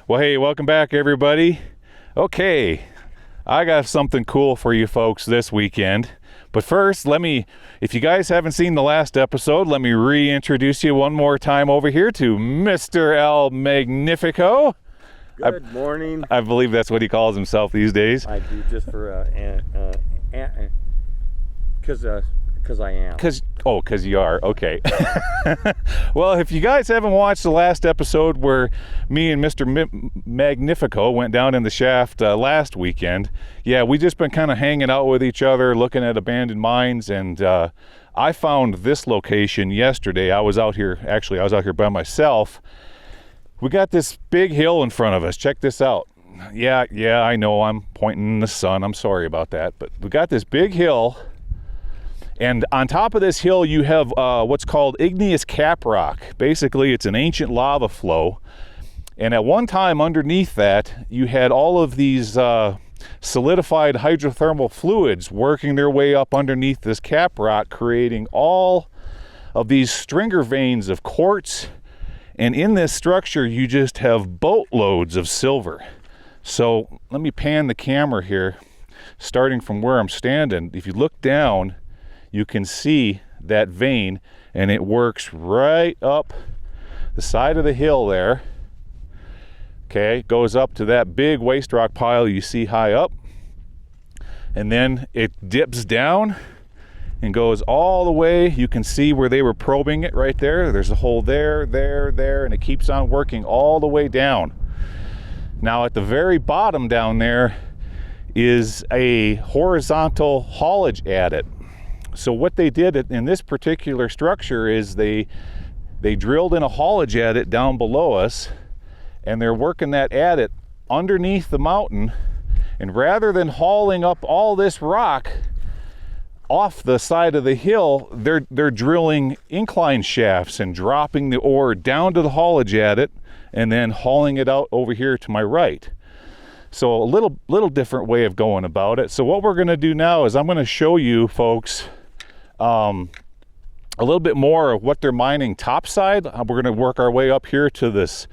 Well, hey, welcome back, everybody. Okay, I got something cool for you folks this weekend. But first, if you guys haven't seen the last episode, let me reintroduce you one more time over here to Mr. El Magnifico. Good morning. I believe that's what he calls himself these days. I do, just for because I am. Because you are, okay. Well, if you guys haven't watched the last episode where me and Mr. Magnifico went down in the shaft last weekend, yeah, we just been kind of hanging out with each other, looking at abandoned mines, and I found this location yesterday. I was out here by myself. We got this big hill in front of us. Check this out. Yeah, I know I'm pointing in the sun. I'm sorry about that, but we got this big hill. And on top of this hill, you have what's called igneous cap rock. Basically, it's an ancient lava flow. And at one time underneath that, you had all of these solidified hydrothermal fluids working their way up underneath this cap rock, creating all of these stringer veins of quartz. And in this structure, you just have boatloads of silver. So let me pan the camera here, starting from where I'm standing. If you look down, you can see that vein, and it works right up the side of the hill there. Okay, goes up to that big waste rock pile you see high up, and then it dips down and goes all the way. You can see where they were probing it right there. There's a hole there, and it keeps on working all the way down. Now at the very bottom down there is a horizontal haulage adit. So what they did in this particular structure is they drilled in a haulage adit down below us, and they're working that adit underneath the mountain, and rather than hauling up all this rock off the side of the hill, they're drilling incline shafts and dropping the ore down to the haulage adit and then hauling it out over here to my right. So a little different way of going about it. So what we're going to do now is I'm going to show you folks a little bit more of what they're mining topside. We're going to work our way up here to this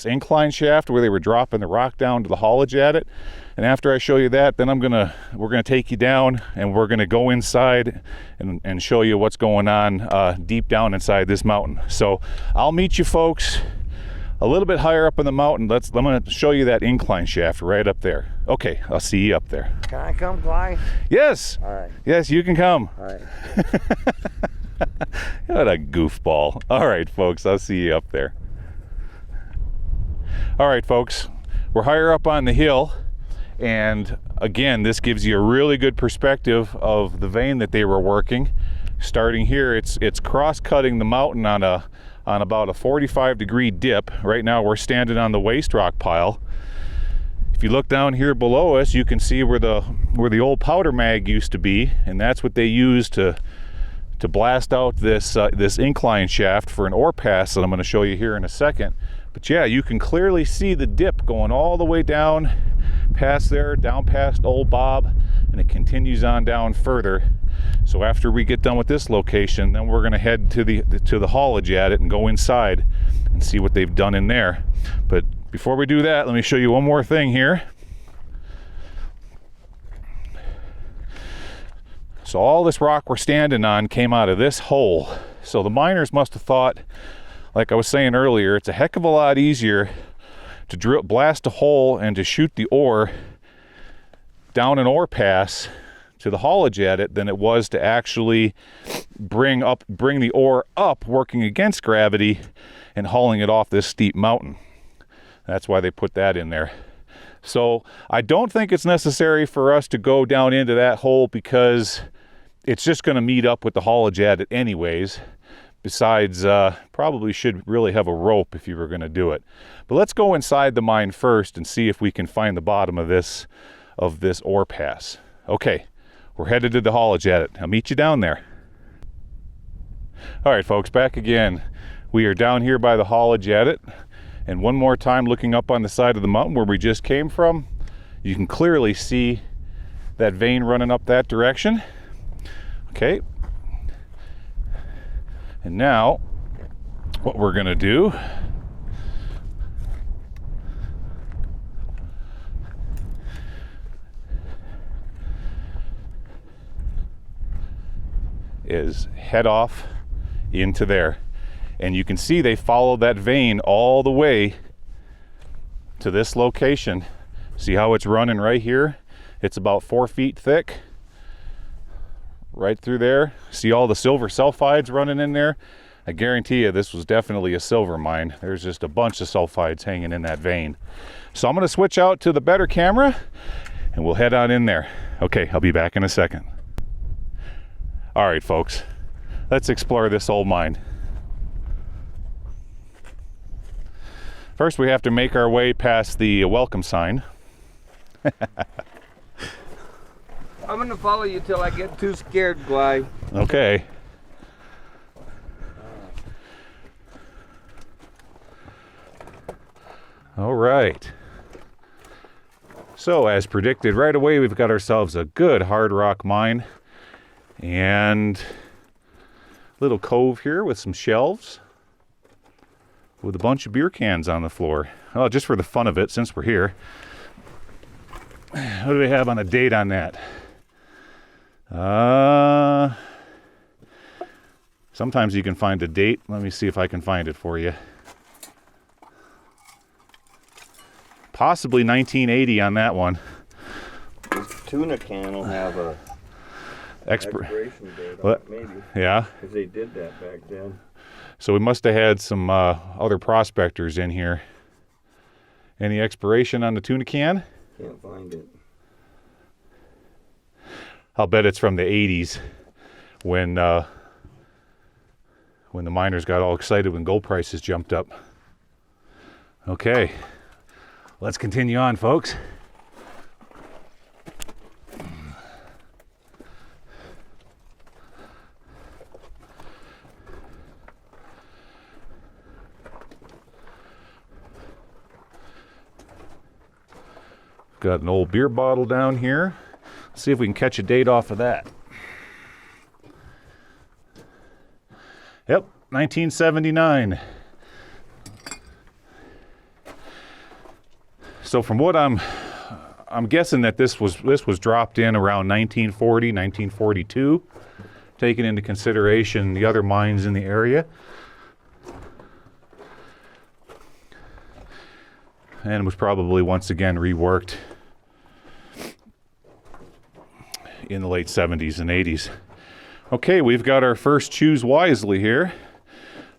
incline shaft where they were dropping the rock down to the haulage adit. And after I show you that, then we're gonna take you down, and we're gonna go inside and show you what's going on deep down inside this mountain. So I'll meet you folks a little bit higher up in the mountain. I'm gonna show you that incline shaft right up there. Okay, I'll see you up there. Can I come, Gly? Yes. All right. Yes, you can come. All right. What a goofball. All right, folks, I'll see you up there. All right, folks, we're higher up on the hill, and again, this gives you a really good perspective of the vein that they were working. Starting here, it's cross-cutting the mountain on about a 45-degree dip. Right now, we're standing on the waste rock pile. If you look down here below us, you can see where the old powder mag used to be, and that's what they used to blast out this incline shaft for an ore pass that I'm going to show you here in a second. But yeah, you can clearly see the dip going all the way down past there, down past Old Bob, and it continues on down further. So after we get done with this location, then we're going to head to the haulage adit and go inside and see what they've done in there. But before we do that, let me show you one more thing here. So all this rock we're standing on came out of this hole. So the miners must have thought, like I was saying earlier, it's a heck of a lot easier to blast a hole and to shoot the ore down an ore pass to the haulage adit than it was to actually bring the ore up, working against gravity and hauling it off this steep mountain. That's why they put that in there. So I don't think it's necessary for us to go down into that hole, because it's just going to meet up with the haulage adit anyways. Besides, probably should really have a rope if you were going to do it. But let's go inside the mine first and see if we can find the bottom of this ore pass. Okay, we're headed to the haulage adit. I'll meet you down there. All right, folks, back again. We are down here by the haulage adit, and one more time looking up on the side of the mountain where we just came from, you can clearly see that vein running up that direction. Okay. And now what we're going to do is head off into there. And you can see they followed that vein all the way to this location. See how it's running right here? It's about 4 feet thick. Right through there. See all the silver sulfides running in there? I guarantee you this was definitely a silver mine. There's just a bunch of sulfides hanging in that vein. So I'm going to switch out to the better camera and we'll head on in there. Okay, I'll be back in a second. All right, folks, let's explore this old mine. First, we have to make our way past the welcome sign. I'm gonna follow you till I get too scared, Gly. Okay. All right. So, as predicted right away, we've got ourselves a good hard rock mine and a little cove here with some shelves with a bunch of beer cans on the floor. Oh, just for the fun of it, since we're here. What do we have on a date on that? Sometimes you can find a date. Let me see if I can find it for you. Possibly 1980 on that one. This tuna can will have a expiration date on it, maybe. Yeah. Because they did that back then. So we must have had some other prospectors in here. Any expiration on the tuna can? Can't find it. I'll bet it's from the 80s when the miners got all excited when gold prices jumped up. Okay, let's continue on, folks. Got an old beer bottle down here. Let's see if we can catch a date off of that. Yep, 1979. So from what I'm guessing that this was dropped in around 1940, 1942, taking into consideration the other mines in the area. And was probably once again reworked in the late 70s and 80s. Okay, we've got our first choose wisely here.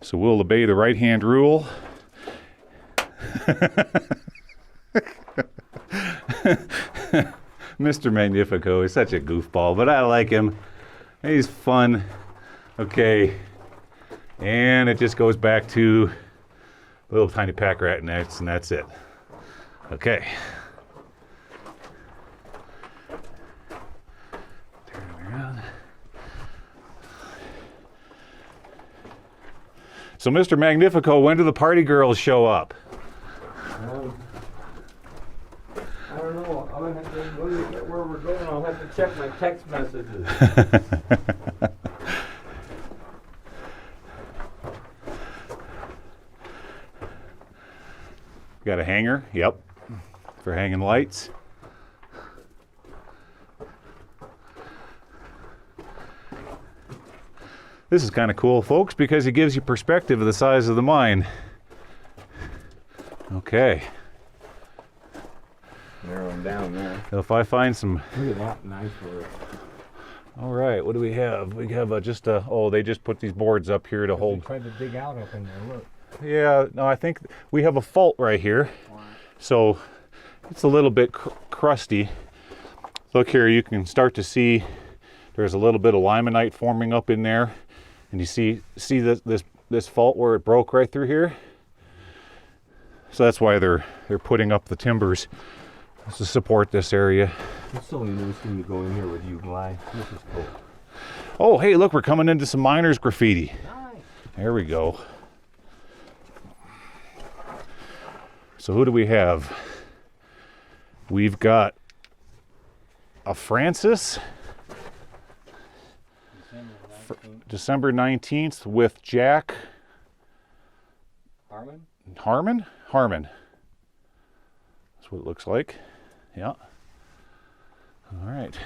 So we'll obey the right-hand rule. Mr. Magnifico is such a goofball, but I like him. He's fun. Okay. And it just goes back to a little tiny pack rat next, and that's it. Okay. Turn around. So, Mr. Magnifico, when do the party girls show up? I don't know. I'm gonna have to go to get where we're going. I'll have to check my text messages. Got a hanger? Yep. For hanging lights. This is kind of cool, folks, because it gives you perspective of the size of the mine. Okay. Narrowing down there. So if I find some... Look at that, nice work. All right, what do we have? We have oh, they just put these boards up here to hold... Tried to dig out up in there, look. Yeah, no, I think we have a fault right here. So it's a little bit crusty. Look here, you can start to see there's a little bit of limonite forming up in there. And you see this fault where it broke right through here? So that's why they're putting up the timbers to support this area. It's so interesting to go in here with you, Gly. This is cool. Oh, hey, look, we're coming into some miners graffiti. Nice. There we go. So who do we have? We've got a Francis, December 19th with Jack Harmon. That's what it looks like. Yeah. All right.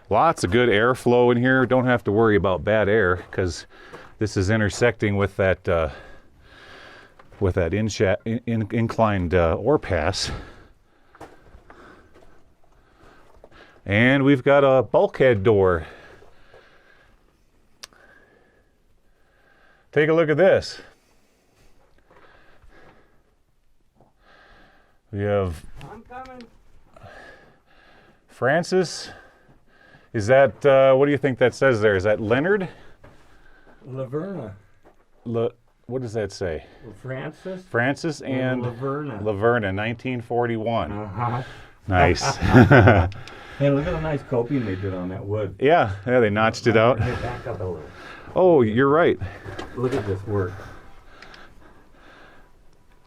Lots of good airflow in here. Don't have to worry about bad air because this is intersecting with that inclined ore pass. And we've got a bulkhead door. Take a look at this. We have I'm coming. Francis. Is that, what do you think that says there? Is that Leonard? Laverna. What does that say? Francis. Francis and Laverna. Laverna, 1941. Uh-huh. Nice. Hey, look at the nice coping they did on that wood. Yeah, they notched it out. Hey, back up a little. Oh, you're right. Look at this work.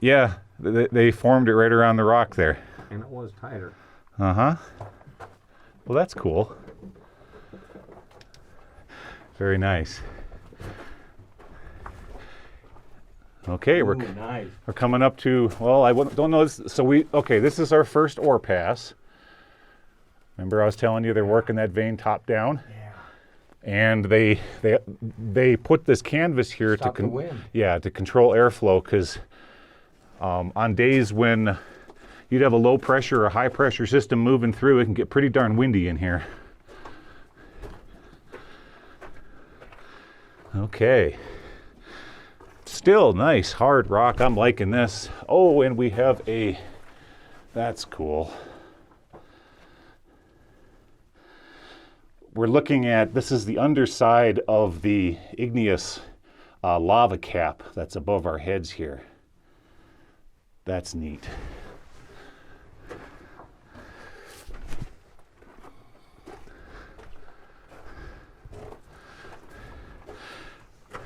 Yeah, they formed it right around the rock there. And it was tighter. Uh-huh. Well, that's cool. Very nice. Okay, Ooh, nice. we're coming up to, well, I don't know. So this is our first ore pass. Remember I was telling you they're working that vein top down? Yeah. And they put this canvas here Stop the wind. to control airflow, because on days when you'd have a low pressure or high pressure system moving through, it can get pretty darn windy in here. Okay. Still nice hard rock. I'm liking this. Oh, and we have that's cool. We're looking at, this is the underside of the igneous lava cap that's above our heads here. That's neat.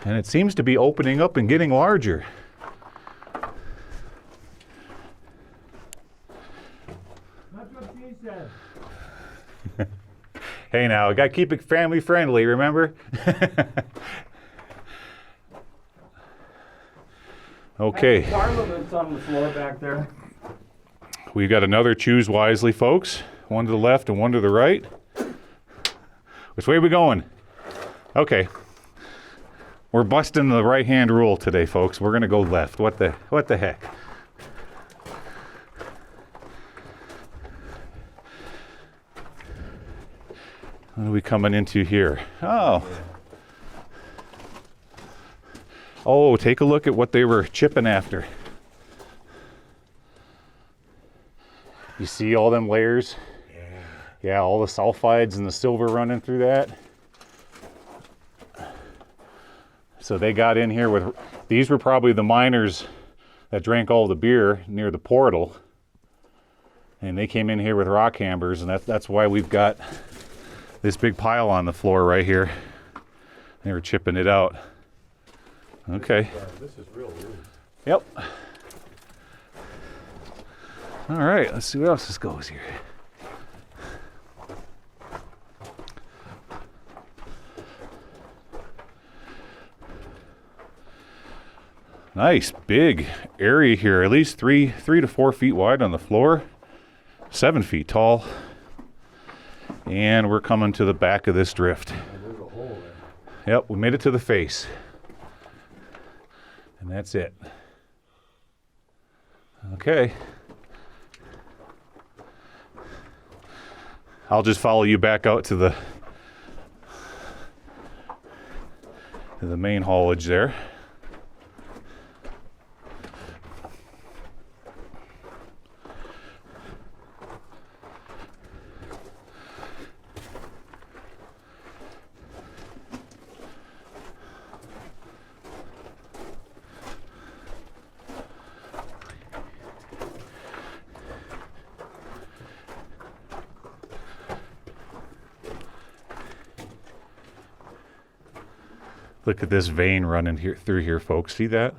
And it seems to be opening up and getting larger. That's what she said. Hey now, I gotta keep it family friendly, remember? Okay. Parliament's on the floor back there. We got another choose wisely, folks. One to the left and one to the right. Which way are we going? Okay. We're busting the right-hand rule today, folks. We're gonna go left. What the heck? What are we coming into here? Oh. Oh, take a look at what they were chipping after. You see all them layers? Yeah, all the sulfides and the silver running through that. So they got in here with, these were probably the miners that drank all the beer near the portal. And they came in here with rock hammers, and that's why we've got this big pile on the floor right here. They were chipping it out. Okay. This is real loose. Yep. All right, let's see what else this goes here. Nice big area here, at least three to 4 feet wide on the floor, 7 feet tall. And we're coming to the back of this drift. There's a hole there. Yep, we made it to the face. And that's it. Okay. I'll just follow you back out to the main haulage there. Look at this vein running here through here, folks. See that?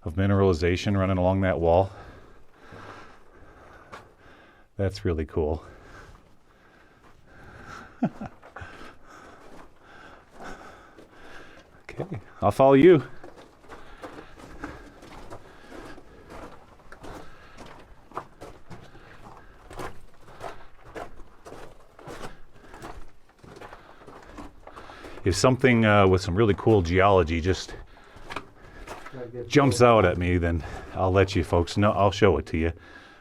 Of mineralization running along that wall. That's really cool. Okay, I'll follow you. if something with some really cool geology just jumps out at me, then I'll let you folks know. I'll show it to you.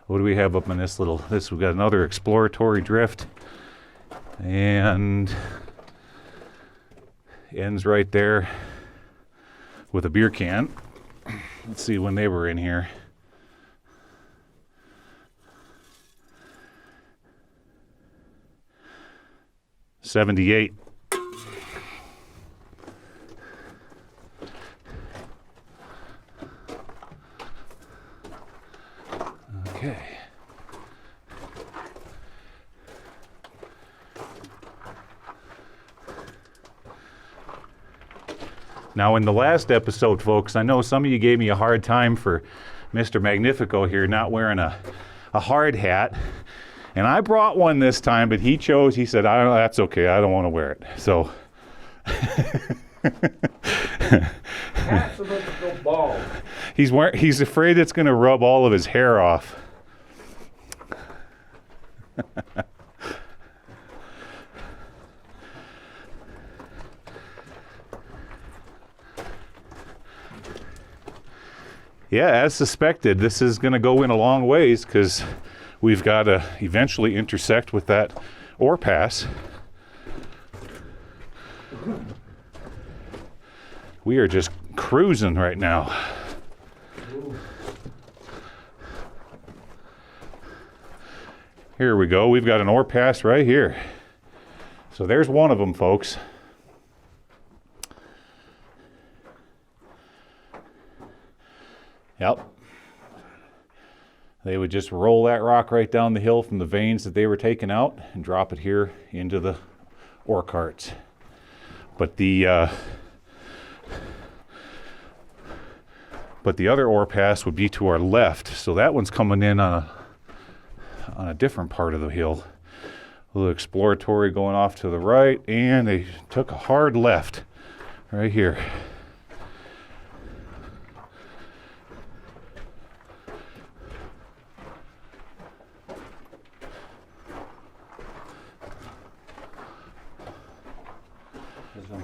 What do we have up in this little, we've got another exploratory drift, and ends right there with a beer can. Let's see when they were in here. '78. Okay. Now, in the last episode, folks, I know some of you gave me a hard time for Mr. Magnifico here not wearing a hard hat. And I brought one this time, but he said, I don't know, that's okay, I don't want to wear it. So. Hat's about to go bald. He's afraid it's going to rub all of his hair off. Yeah, as suspected, this is going to go in a long ways because we've got to eventually intersect with that ore pass. We are just cruising right now. Here we go. We've got an ore pass right here. So there's one of them, folks. Yep. They would just roll that rock right down the hill from the veins that they were taking out and drop it here into the ore carts. But the other ore pass would be to our left. So that one's coming in on a different part of the hill. A little exploratory going off to the right, and they took a hard left right here.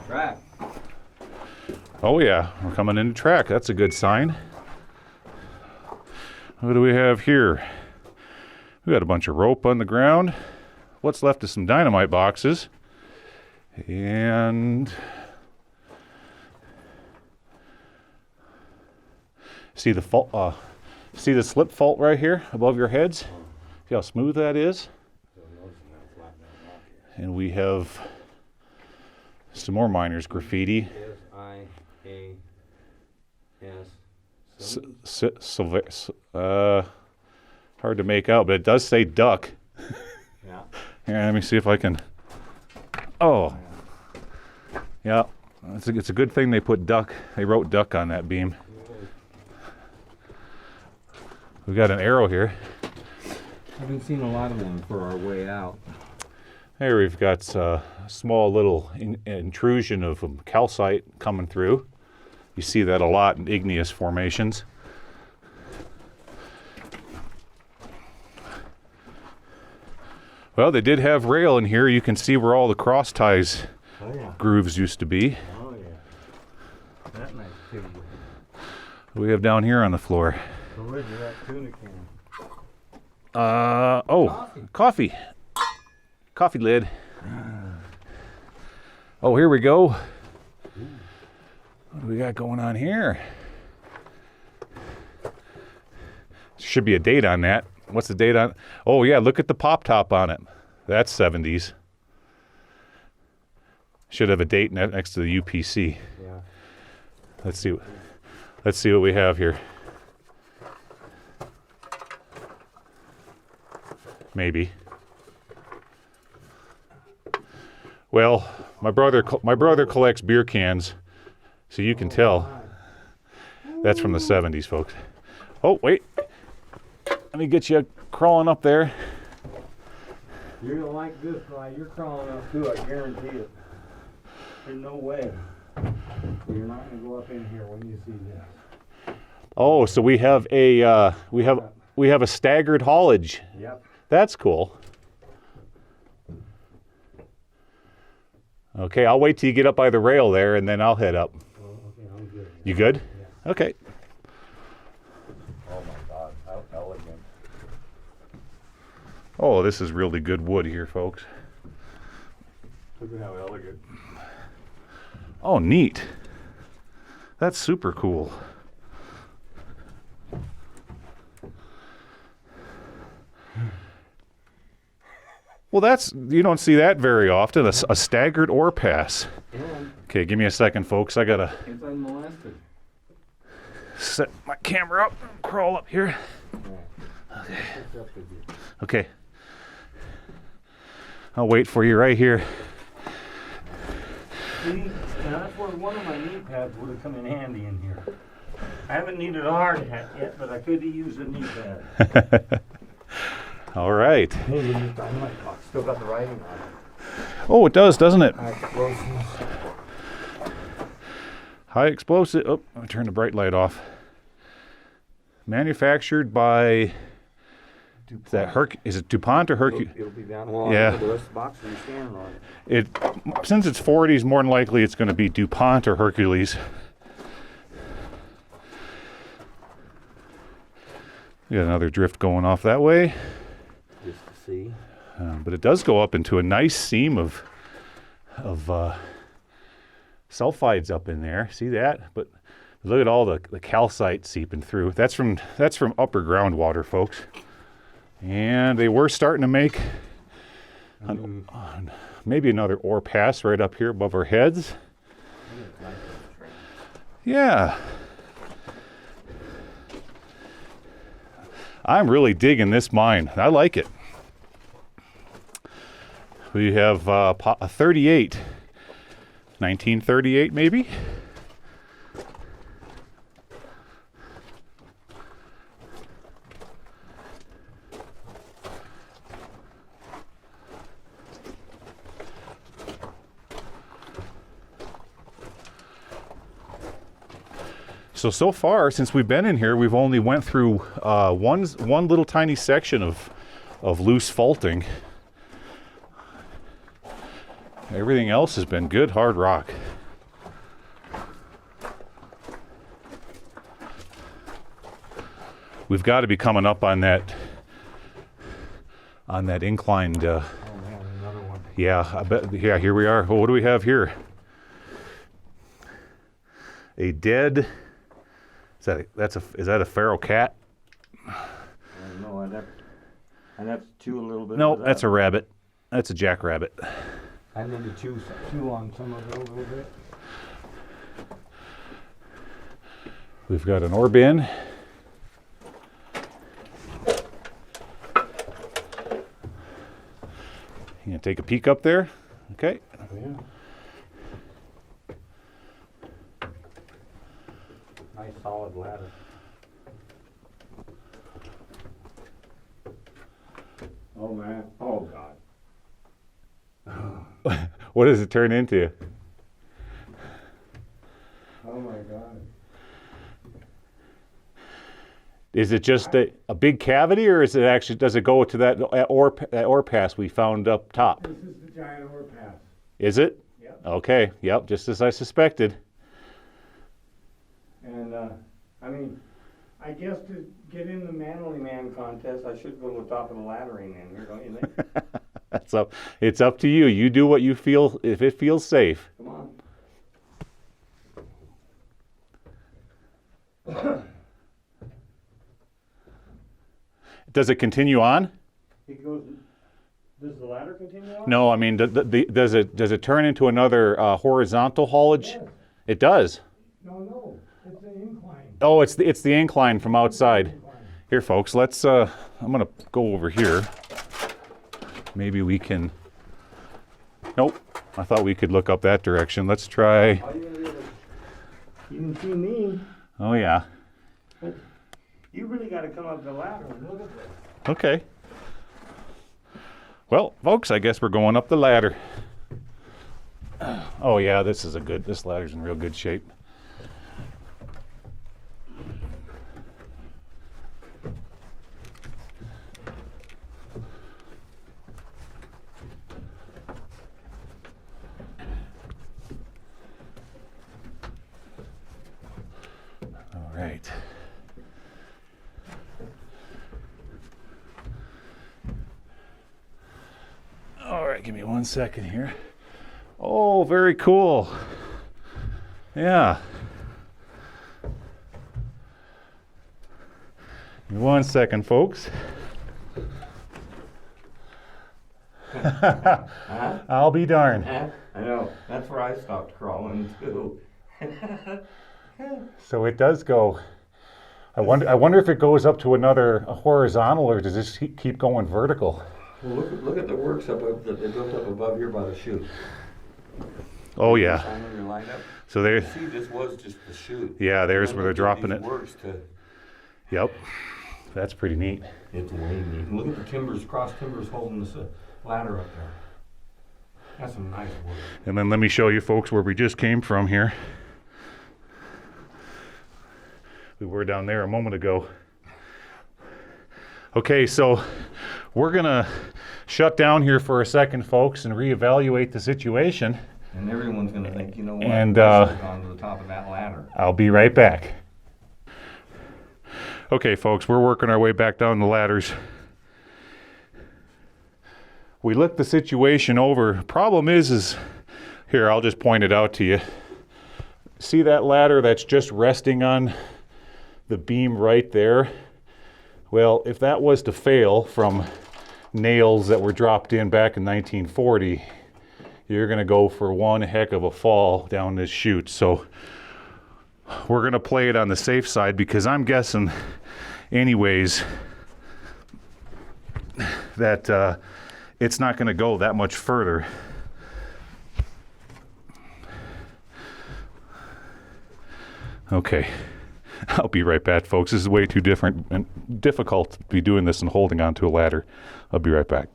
Track. Oh yeah, we're coming into track. That's a good sign. What do we have here? We got a bunch of rope on the ground. What's left is some dynamite boxes. And see the fault, see the slip fault right here above your heads? See how smooth that is? And we have some more miners graffiti. Hard to make out, but it does say duck. Yeah. Here, let me see if I can. Oh. Yeah. It's a good thing they put duck. They wrote duck on that beam. We've got an arrow here. I've been seeing a lot of them for our way out. There we've got a small little intrusion of calcite coming through. You see that a lot in igneous formations. Well, they did have rail in here. You can see where all the cross ties grooves used to be. Oh yeah. That nice too. What do we have down here on the floor? So where's that tuna can? Coffee. Coffee lid. Oh, here we go. What do we got going on here? Should be a date on that. What's the date on? Oh yeah, look at the pop top on it. That's 70s. Should have a date next to the UPC. Yeah. Let's see what we have here. Maybe. Well, my brother collects beer cans, so you can tell that's from the 70s, folks. Oh, wait. Let me get you crawling up there. You're gonna like this, right? You're crawling up too, I guarantee it. There's no way. You're not gonna go up in here when you see this. Oh, so we have a we have a staggered haulage. Yep. That's cool. Okay, I'll wait till you get up by the rail there, and then I'll head up. Oh, okay, I'm good. You good? Yeah. Okay. Oh my God, how elegant. Oh, this is really good wood here, folks. Look at how elegant. Oh, neat. That's super cool. Well, that's, you don't see that very often, a staggered ore pass. And Okay, give me a second, folks. I gotta it's unmolested. set my camera up and crawl up here. Okay. Okay. I'll wait for you right here. See, now that's where one of my knee pads would have come in handy in here. I haven't needed a hard hat yet, but I could have used a knee pad. All right. Hey, you just dynamite box. Still got the writing on it. Oh, it does, doesn't it? Explosives. High explosive. Oh, I turned the bright light off. Manufactured by. Is that is it DuPont or Hercules? It'll be down the wall. Yeah. The rest of the box will be standing on it. Since it's 40s, more than likely it's going to be DuPont or Hercules. We got another drift going off that way. Just to see. But it does go up into a nice seam of sulfides up in there. See that? But look at all the calcite seeping through. That's from upper groundwater, folks. And they were starting to make maybe another ore pass right up here above our heads. Yeah. I'm really digging this mine. I like it. We have a 38, 1938 maybe. So far, since we've been in here, we've only went through one little tiny section of loose faulting. Everything else has been good hard rock. We've got to be coming up on that inclined. Oh man, another one. Yeah, I bet. Yeah, here we are. Well, what do we have here? A dead. Is that a feral cat? I don't know. I'd have to chew a little bit. No, of that. that's a rabbit. That's a jackrabbit. I need to chew on some of it a little bit. We've got an ore bin. You gonna take a peek up there? Okay. Oh, yeah. Nice solid ladder. Oh man. Oh God. What does it turn into? Oh my God. Is it just a big cavity, or is it actually, does it go to that ore pass we found up top? This is the giant ore pass. Is it? Yep. Okay. Yep. Just as I suspected. And I mean, I guess to get in the manly man contest, I should go to the top of the laddering in here, don't you think? That's up. It's up to you. You do what you feel. If it feels safe. Come on. Does it continue on? It goes. Does the ladder continue on? No, I mean, does it turn into another horizontal haulage? Yes. It does. No, it's an incline. Oh, it's the incline from outside. Incline. Here, folks. Let's. I'm gonna go over here. Maybe we can. Nope. I thought we could look up that direction. Let's try. All you gotta do is, you can see me, Oh yeah. but you really got to come up the ladder and look at this. Okay. Well, folks, I guess we're going up the ladder. Oh yeah, this ladder's in real good shape. All right. All right, give me 1 second here. Oh, very cool. Yeah. Give me 1 second, folks. I'll be darned. I know. That's where I stopped crawling too. So it does go. I wonder if it goes up to another horizontal, or does this keep going vertical? Well, look at the works that they built up above here by the chute. Oh yeah. Shine on your lineup. So there. See, this was just the chute. Yeah, there's where they're dropping it. Works to. Yep. That's pretty neat. It's way neat. And look at the timbers, cross timbers holding this ladder up there. That's some nice work. And then let me show you folks where we just came from here. We were down there a moment ago. Okay, so we're gonna shut down here for a second, folks, and reevaluate the situation. And everyone's gonna think, you know what? And I should have gone to the top of that ladder. I'll be right back. Okay, folks, we're working our way back down the ladders. We looked the situation over. Problem is here, I'll just point it out to you. See that ladder that's just resting on the beam right there? Well, if that was to fail from nails that were dropped in back in 1940, you're gonna go for one heck of a fall down this chute. So we're gonna play it on the safe side, because I'm guessing anyways that it's not gonna go that much further. Okay. I'll be right back, folks. This is way too different and difficult to be doing this and holding onto a ladder. I'll be right back.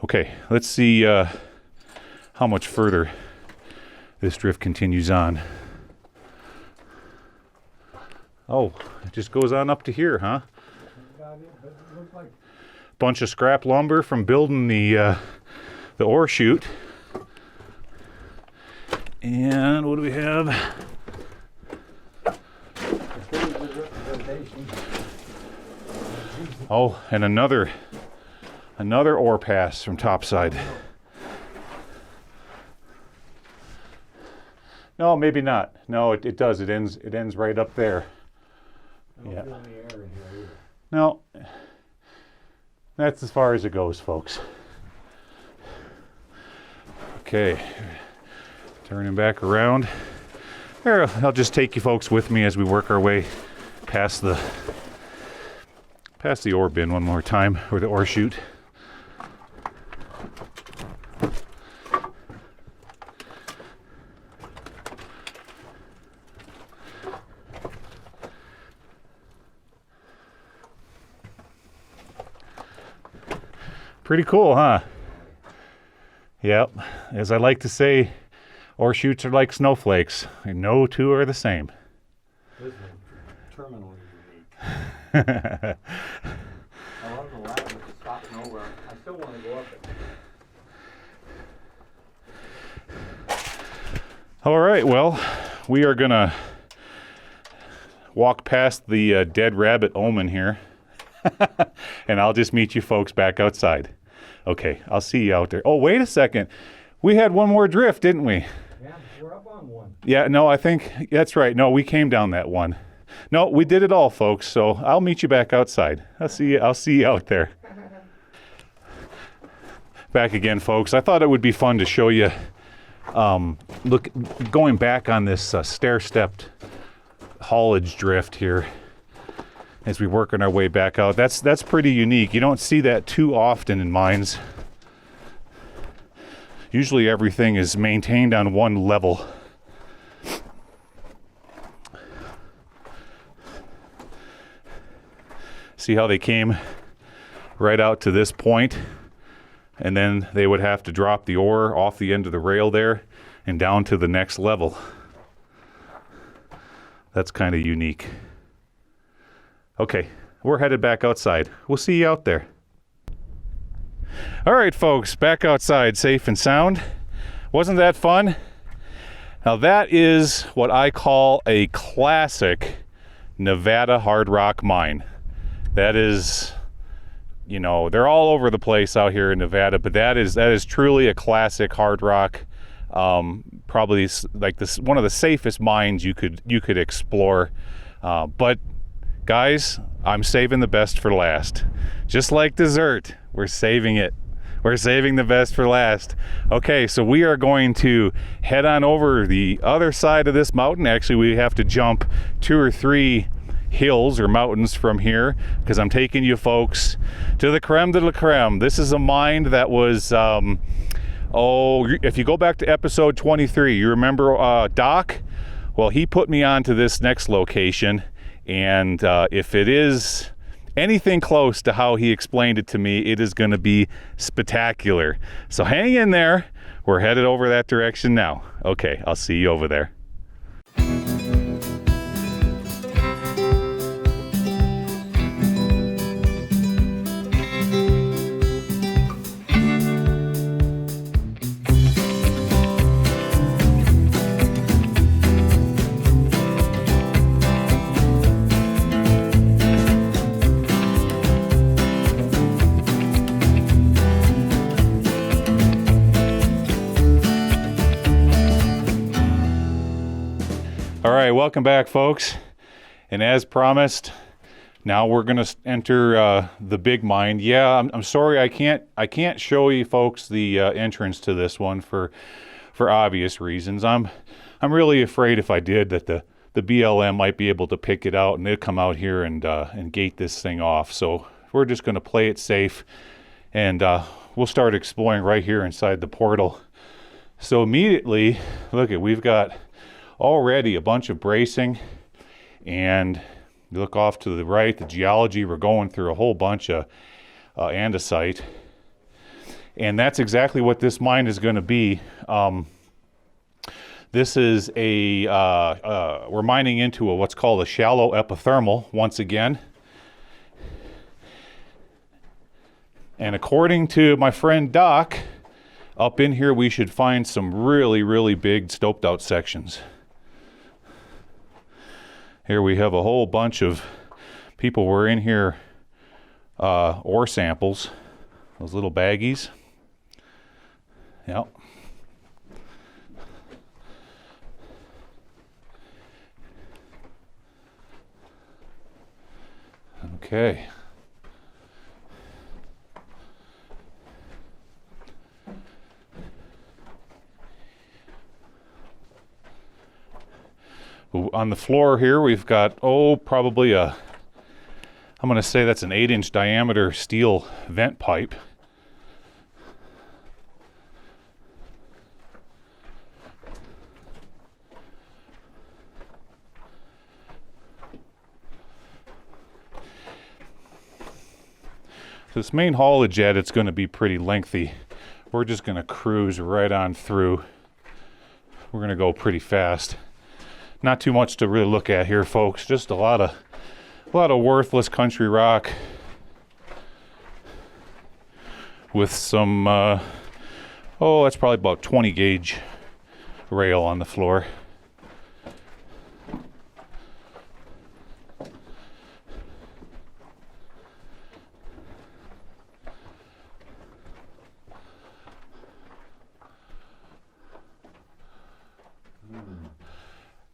Okay, let's see how much further this drift continues on. Oh, it just goes on up to here, huh? Bunch of scrap lumber from building the ore chute. And what do we have? Oh, and another ore pass from Topside. No, maybe not. No, it does. It ends right up there. Yeah. No, that's as far as it goes, folks. Okay, turning back around. Here, I'll just take you folks with me as we work our way past the ore bin one more time, or the ore chute. Pretty cool, huh? Yep. As I like to say, ore chutes are like snowflakes. No two are the same. This is terminally unique. I love the ladder with the stop nowhere. I still want to go up it. All right, well, we are gonna walk past the dead rabbit omen here. And I'll just meet you folks back outside. Okay, I'll see you out there. Oh, wait a second. We had one more drift, didn't we? Yeah, we're up on one. Yeah, no, I think that's right. No, we came down that one. No, we did it all, folks. So I'll meet you back outside. I'll see you out there. Back again, folks. I thought it would be fun to show you, going back on this stair-stepped haulage drift here as we working our way back out. That's pretty unique. You don't see that too often in mines. Usually everything is maintained on one level. See how they came right out to this point, and then they would have to drop the ore off the end of the rail there and down to the next level. That's kind of unique. Okay, we're headed back outside. We'll see you out there. All right, folks, back outside, safe and sound. Wasn't that fun? Now that is what I call a classic Nevada hard rock mine. That is, you know, they're all over the place out here in Nevada, but that is truly a classic hard rock. Probably like this, one of the safest mines you could explore. But guys, I'm saving the best for last. Just like dessert, we're saving it. We're saving the best for last. Okay, so we are going to head on over the other side of this mountain. Actually, we have to jump 2 or 3 hills or mountains from here, because I'm taking you folks to the creme de la creme. This is a mine that was, if you go back to episode 23, you remember Doc? Well, he put me on to this next location, and if it is anything close to how he explained it to me, it is going to be spectacular. So hang in there. We're headed over that direction now. Okay, I'll see you over there. All right, welcome back, folks. And as promised, now we're going to enter the big mine. Yeah, I'm sorry I can't show you folks the entrance to this one for obvious reasons. I'm really afraid if I did that the BLM might be able to pick it out and they'd come out here and gate this thing off. So we're just going to play it safe, and we'll start exploring right here inside the portal. So immediately, look at, we've got already a bunch of bracing, and you look off to the right, the geology, we're going through a whole bunch of andesite, and that's exactly what this mine is going to be. This is we're mining into what's called a shallow epithermal once again, and according to my friend Doc, up in here we should find some really big stoped out sections. Here we have a whole bunch of people were in here, ore samples, those little baggies. Yep. Okay. On the floor here, we've got, probably I'm going to say that's an 8-inch diameter steel vent pipe. This main haulage adit's going to be pretty lengthy. We're just going to cruise right on through. We're going to go pretty fast. Not too much to really look at here, folks. Just a lot of worthless country rock with some that's probably about 20 gauge rail on the floor.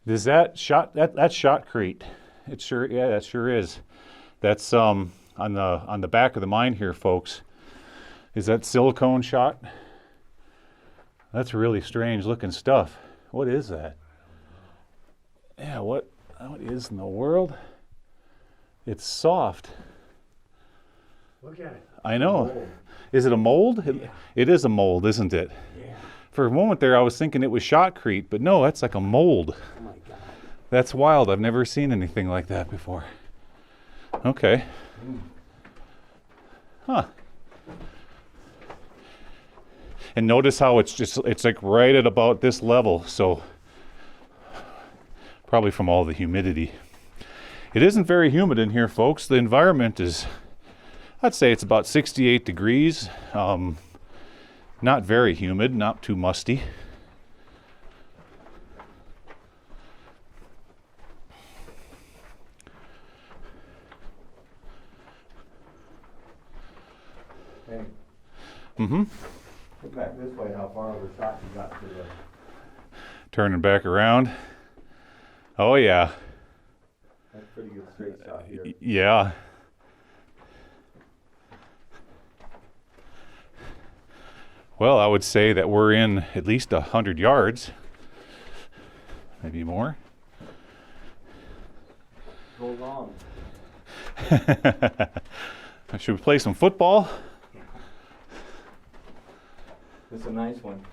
Is that shot? That's shotcrete. It sure, yeah, that sure is. That's on the back of the mine here, folks. Is that silicone shot? That's really strange looking stuff. What is that? Yeah, what is in the world? It's soft. Look at it. I know. Is it a mold? Yeah. It is a mold, isn't it? Yeah. For a moment there, I was thinking it was shotcrete, but no, that's like a mold. Oh my God. That's wild. I've never seen anything like that before. Okay. Huh. And notice how it's like right at about this level, so probably from all the humidity. It isn't very humid in here, folks. The environment is, I'd say it's about 68 degrees. Not very humid, not too musty. Mm-hmm. Look back this way, how far of a shot you got to the... Turning back around. Oh yeah. That's a pretty good straight shot here. Yeah. Well, I would say that we're in at least 100 yards. Maybe more. Hold on. Should we play some football? This is a nice one.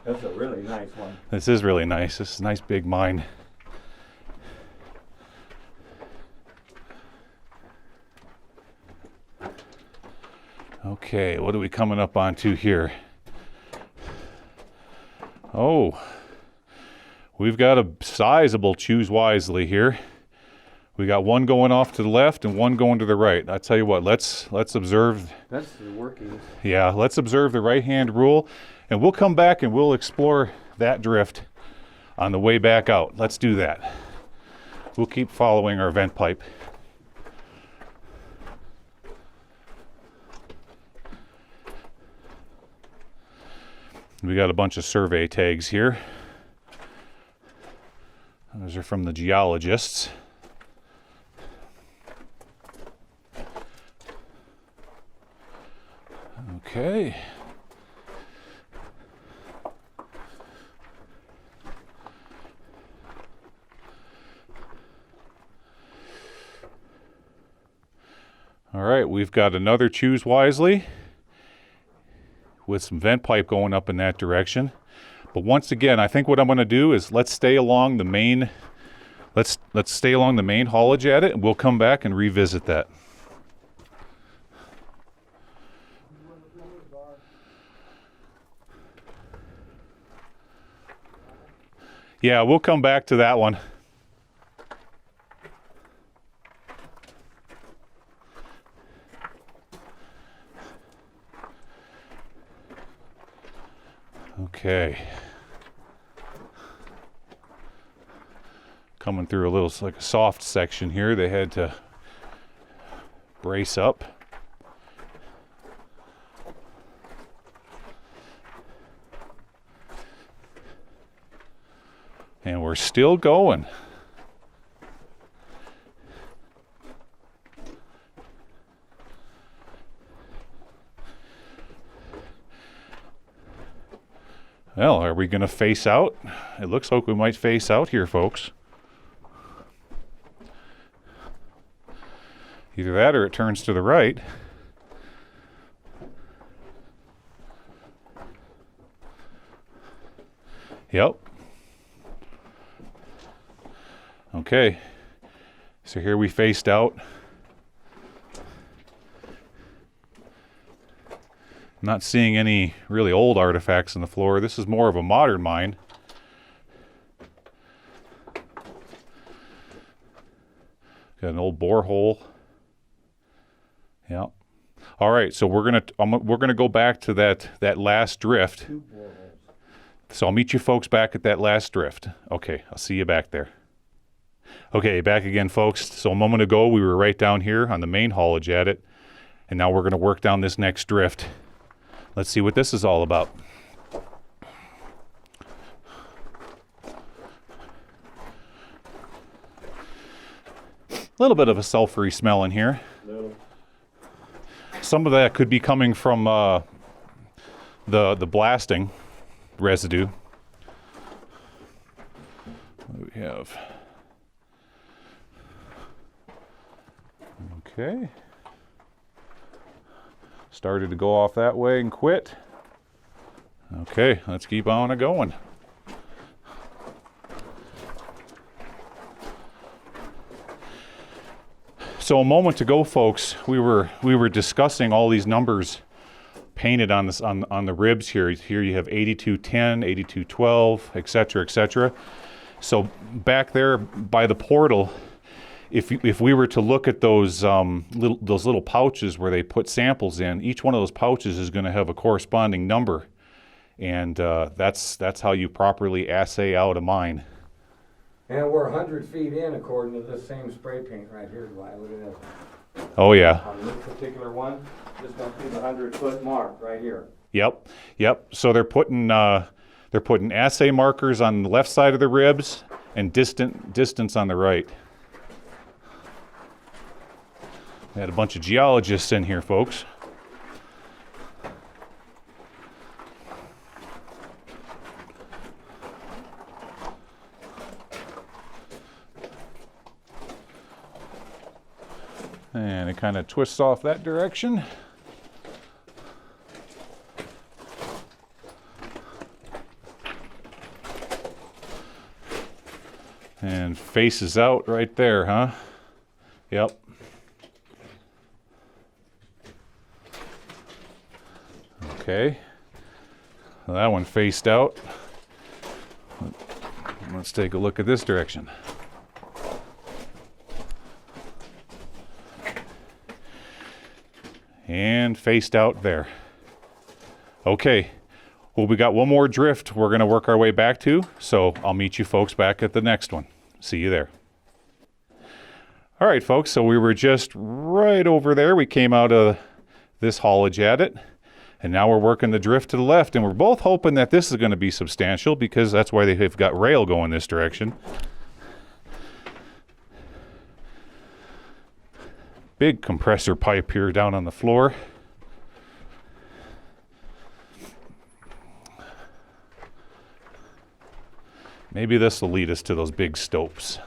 That's a really nice one. This is really nice. This is a nice big mine. Okay, what are we coming up onto here? Oh, we've got a sizable choose wisely here. We got one going off to the left and one going to the right. I tell you what, let's observe. That's the workings. Yeah, let's observe the right-hand rule, and we'll come back and we'll explore that drift on the way back out. Let's do that. We'll keep following our vent pipe. We got a bunch of survey tags here. Those are from the geologists. Okay. All right, we've got another choose wisely with some vent pipe going up in that direction. But once again, I think what I'm going to do is let's stay along the main haulage at it, and we'll come back and revisit that. Yeah, we'll come back to that one. Okay. Coming through a little, like a soft section here. They had to brace up. And we're still going. Well, are we going to face out? It looks like we might face out here, folks. Either that or it turns to the right. Yep. Okay. So here we faced out. Not seeing any really old artifacts on the floor. This is more of a modern mine. Got an old borehole. Yeah. All right, so we're gonna go back to that last drift. So I'll meet you folks back at that last drift. Okay, I'll see you back there. Okay, back again, folks. So a moment ago we were right down here on the main haulage at it, and now we're gonna work down this next drift. Let's see what this is all about. A little bit of a sulfury smell in here. No. Some of that could be coming from the blasting residue. What do we have? Okay. Started to go off that way and quit. Okay, let's keep on going. So a moment ago, folks, we were discussing all these numbers painted on this on the ribs here. Here you have 8210, 8212, etc., etc. So back there by the portal, if we were to look at those little pouches where they put samples in, each one of those pouches is going to have a corresponding number, and that's how you properly assay out a mine. And we're 100 feet in according to this same spray paint right here, Gly. Look at that. Oh yeah. On this particular one, Just up to the 100-foot mark right here. Yep, yep. So they're putting assay markers on the left side of the ribs and distance on the right. We had a bunch of geologists in here, folks. And it kind of twists off that direction. And faces out right there, huh? Yep. Okay. Well, that one faced out. Let's take a look at this direction. And faced out there. Okay. Well, we got one more drift we're going to work our way back to, so I'll meet you folks back at the next one. See you there. All right, folks, so we were just right over there. We came out of this haulage adit, and now we're working the drift to the left, and we're both hoping that this is going to be substantial because that's why they've got rail going this direction. Big compressor pipe here down on the floor. Maybe this will lead us to those big stopes.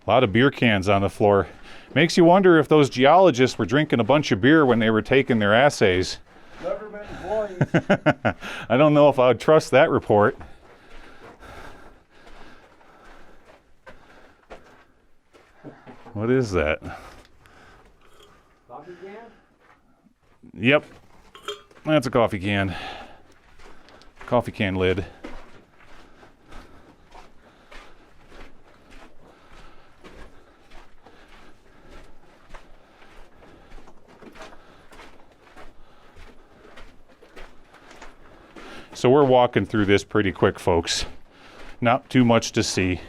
A lot of beer cans on the floor. Makes you wonder if those geologists were drinking a bunch of beer when they were taking their assays. Government employees. I don't know if I would trust that report. What is that? Coffee can? Yep, that's a coffee can. Coffee can lid. So we're walking through this pretty quick, folks. Not too much to see.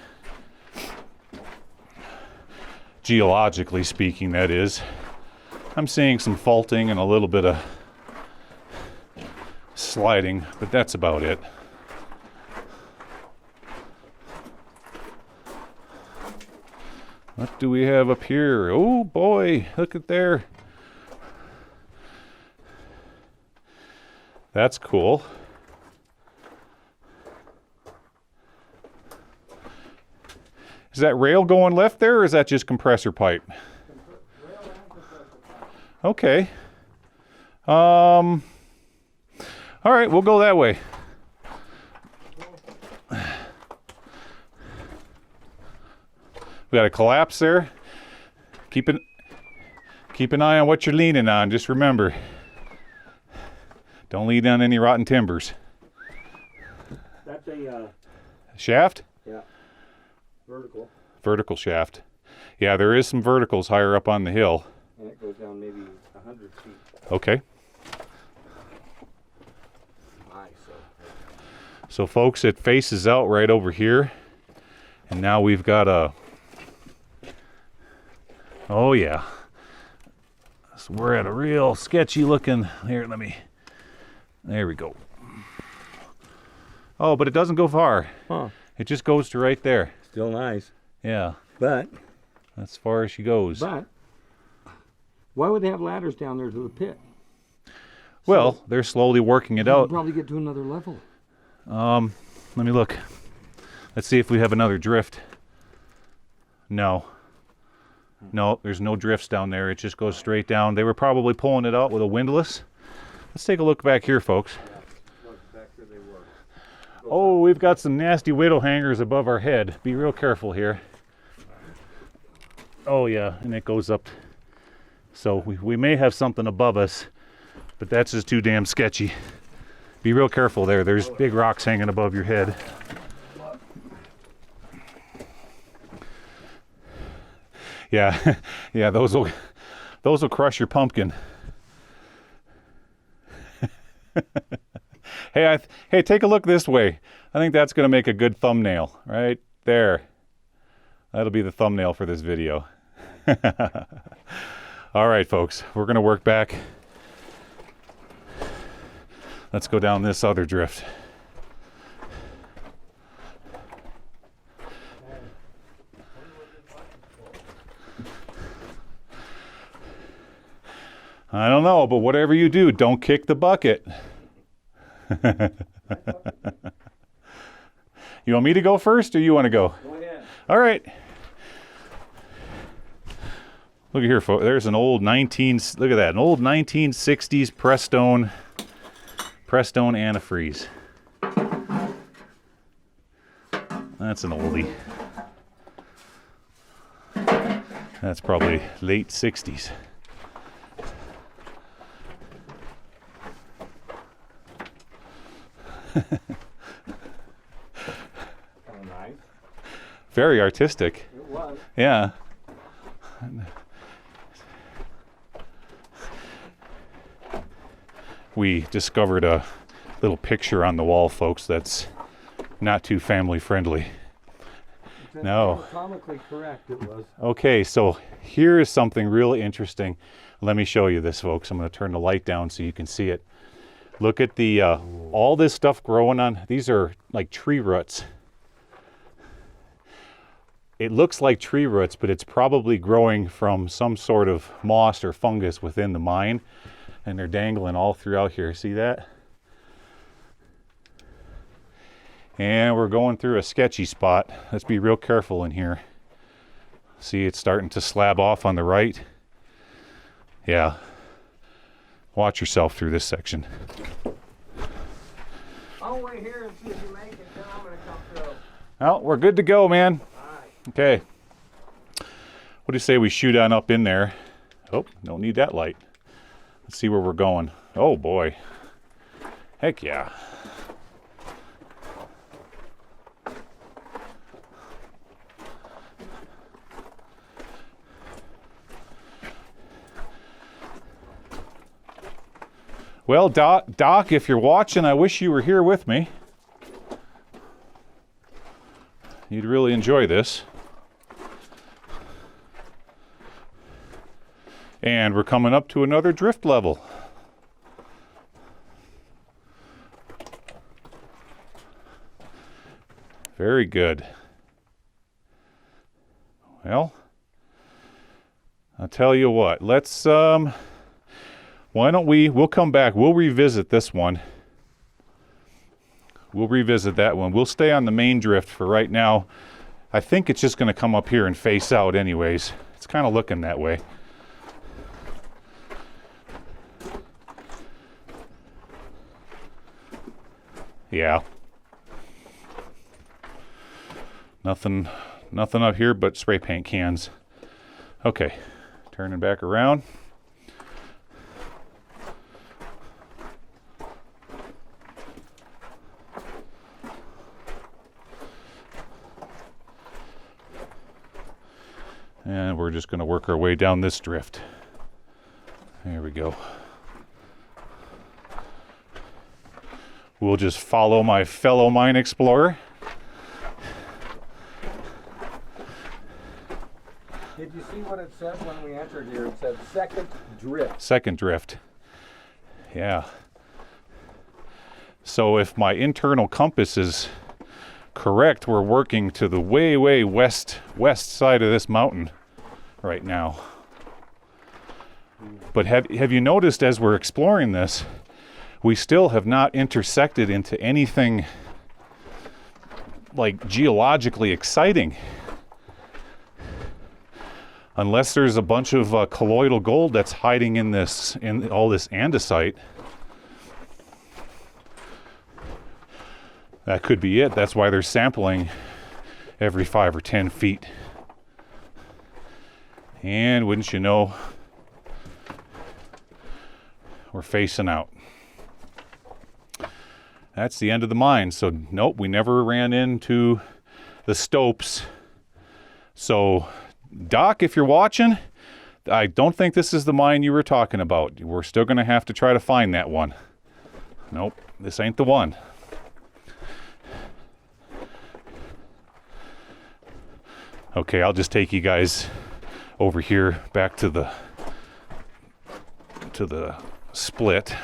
Geologically speaking, that is. I'm seeing some faulting and a little bit of sliding, but that's about it. What do we have up here? Oh boy, look at there. That's cool. Is that rail going left there, or is that just compressor pipe? Rail and compressor pipe. Okay. All right, we'll go that way. We got a collapse there. Keep an eye on what you're leaning on. Just remember, don't lean on any rotten timbers. That's a Shaft? yeah, vertical, Vertical shaft. Yeah, there is some verticals higher up on the hill. and it goes down maybe 100 feet. Okay. Nice. So folks, it faces out right over here. And now we've got a, oh yeah. So we're at a real sketchy looking, here, there we go. Oh, but it doesn't go far. Huh. It just goes to right there. Still nice. Yeah, But that's as far as she goes. why would they have ladders down there to the pit? Well, they're slowly working it They'll out. probably get to another level. Let me look. Let's see if we have another drift. No. No, there's no drifts down there. It just goes straight down. They were probably pulling it out with a windlass. Let's take a look back here, folks. Back where they were. Oh, we've got some nasty widow hangers above our head. Be real careful here. Oh yeah, and it goes up. So we may have something above us, but that's just too damn sketchy. Be real careful there. There's big rocks hanging above your head. Yeah, yeah, those will crush your pumpkin. Hey, hey, take a look this way. I think that's going to make a good thumbnail right there. That'll be the thumbnail for this video. All right, folks, we're going to work back. Let's go down this other drift. I don't know, but whatever you do, don't kick the bucket. You want me to go first or you want to go? Go ahead. All right. Look at here, folks. There's an old look at that, an old 1960s Prestone antifreeze. That's an oldie. That's probably late 60s. Oh, nice. Very artistic. It was. Yeah. We discovered a little picture on the wall, folks, that's not too family friendly. No. Comically correct it was. Okay, so here is something really interesting. Let me show you this, folks. I'm going to turn the light down so you can see it. Look at the all this stuff growing on. These are like tree roots. It looks like tree roots, but it's probably growing from some sort of moss or fungus within the mine. And they're dangling all throughout here. See that? And we're going through a sketchy spot. Let's be real careful in here. See, it's starting to slab off on the right. Yeah. Watch yourself through this section. I'll wait here and see if you make it, then I'm going to come through. Well, we're good to go, man. All right. Okay. What do you say we shoot on up in there? Oh, don't need that light. Let's see where we're going. Oh, boy. Heck yeah. Well, Doc, if you're watching, I wish you were here with me. You'd really enjoy this. And we're coming up to another drift level. Very good. Well, I'll tell you what, let's, why don't we'll come back, we'll revisit this one. We'll revisit that one. We'll stay on the main drift for right now. I think it's just going to come up here and face out anyways. It's kind of looking that way. Yeah. Nothing up here but spray paint cans. Okay, turning back around. And we're just going to work our way down this drift. There we go. We'll just follow my fellow mine explorer. Did you see what it said when we entered here? It said second drift. Second drift. Yeah. So if my internal compass is correct, we're working to the way west side of this mountain right now. But have you noticed as we're exploring this, we still have not intersected into anything like geologically exciting. Unless there's a bunch of colloidal gold that's hiding in all this andesite. That could be it. That's why they're sampling every 5 or 10 feet. And wouldn't you know, we're facing out. That's the end of the mine. So nope, we never ran into the stopes. So Doc, if you're watching, I don't think this is the mine you were talking about. We're still going to have to try to find that one. Nope, this ain't the one. Okay, I'll just take you guys over here back to the split.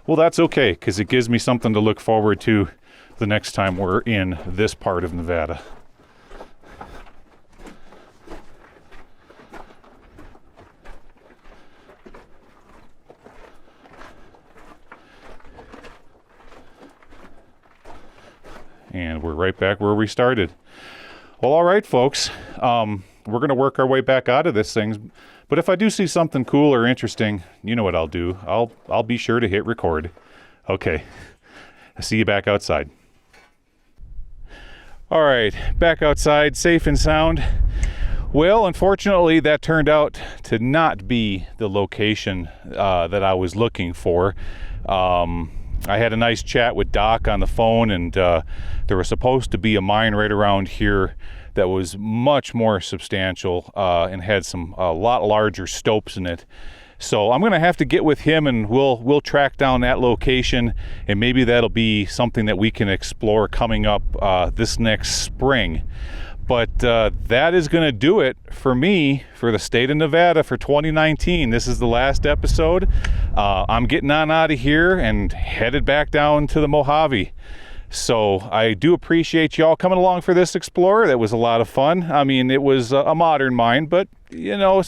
Well, that's okay, because it gives me something to look forward to the next time we're in this part of Nevada. And we're right back where we started. Well, all right, folks. We're going to work our way back out of this thing. But if I do see something cool or interesting, you know what I'll do. I'll be sure to hit record. Okay. I'll see you back outside. All right, back outside, safe and sound. Well, unfortunately, that turned out to not be the location that I was looking for. I had a nice chat with Doc on the phone, and there was supposed to be a mine right around here that was much more substantial and had a lot larger stopes in it. So I'm gonna have to get with him, and we'll track down that location, and maybe that'll be something that we can explore coming up this next spring. But that is gonna do it for me for the state of Nevada for 2019. This is the last episode. I'm getting on out of here and headed back down to the Mojave. So I do appreciate y'all coming along for this Explorer. That was a lot of fun. I mean, it was a modern mine, but you know,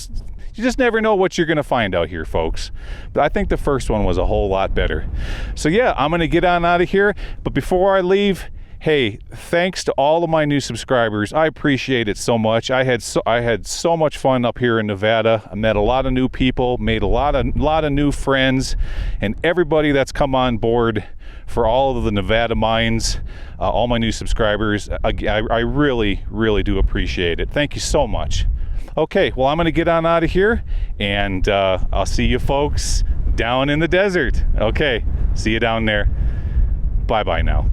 you just never know what you're gonna find out here, folks. But I think the first one was a whole lot better. So yeah, I'm gonna get on out of here. But before I leave, hey, thanks to all of my new subscribers. I appreciate it so much. I had so much fun up here in Nevada. I met a lot of new people, made a lot of new friends, and everybody that's come on board for all of the Nevada mines, all my new subscribers, I really, really do appreciate it. Thank you so much. Okay, well, I'm gonna get on out of here, and I'll see you folks down in the desert. Okay, see you down there. Bye-bye now.